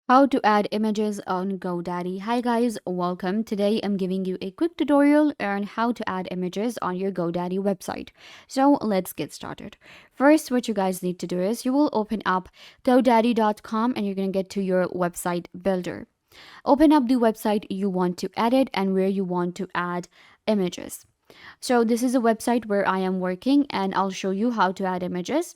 How to add images on GoDaddy. Hi guys, welcome. Today I'm giving you a quick tutorial on how to add images on your GoDaddy website. So let's get started. First, what you guys need to do is you will open up GoDaddy.com and you're going to get to your website builder. Open up the website you want to edit and where you want to add images. So this is a website where I am working and I'll show you how to add images.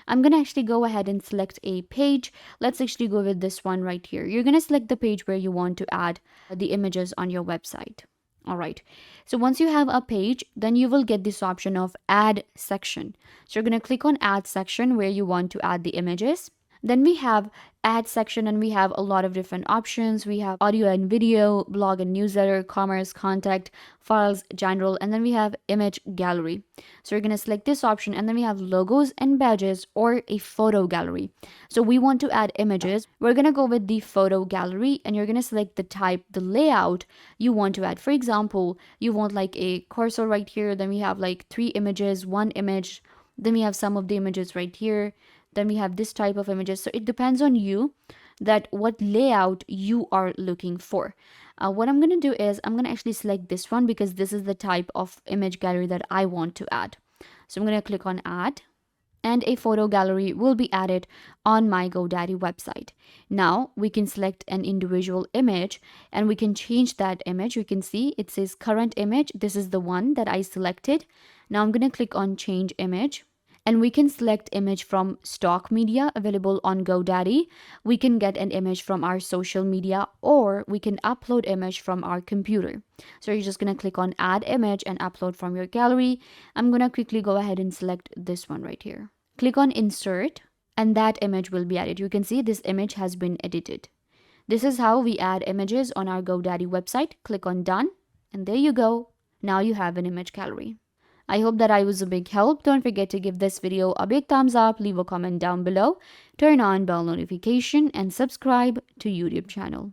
I'm going to actually go ahead and select a page. Let's actually go with this one right here. You're going to select the page where you want to add the images on your website. All right. So once you have a page, then you will get this option of add section. So you're going to click on add section where you want to add the images. Then we have add section and we have a lot of different options. We have audio and video, blog and newsletter, commerce, contact, files, general, and then we have image gallery. So you're going to select this option and then we have logos and badges or a photo gallery. So we want to add images. We're going to go with the photo gallery and you're going to select the type, the layout you want to add. For example, you want like a cursor right here. Then we have like 3 images, 1 image. Then we have some of the images right here. Then we have this type of images. So it depends on you that what layout you are looking for. What I'm going to do is I'm going to actually select this one because this is the type of image gallery that I want to add. So I'm going to click on add and a photo gallery will be added on my GoDaddy website. Now we can select an individual image and we can change that image. You can see it says current image. This is the one that I selected. Now I'm going to click on change image. And we can select image from stock media available on GoDaddy. We can get an image from our social media or we can upload image from our computer. So you're just going to click on add image and upload from your gallery. I'm going to quickly go ahead and select this one right here. Click on insert and that image will be added. You can see this image has been edited. This is how we add images on our GoDaddy website. Click on done and there you go. Now you have an image gallery. I hope that I was a big help. Don't forget to give this video a big thumbs up, leave a comment down below, turn on bell notification and subscribe to YouTube channel.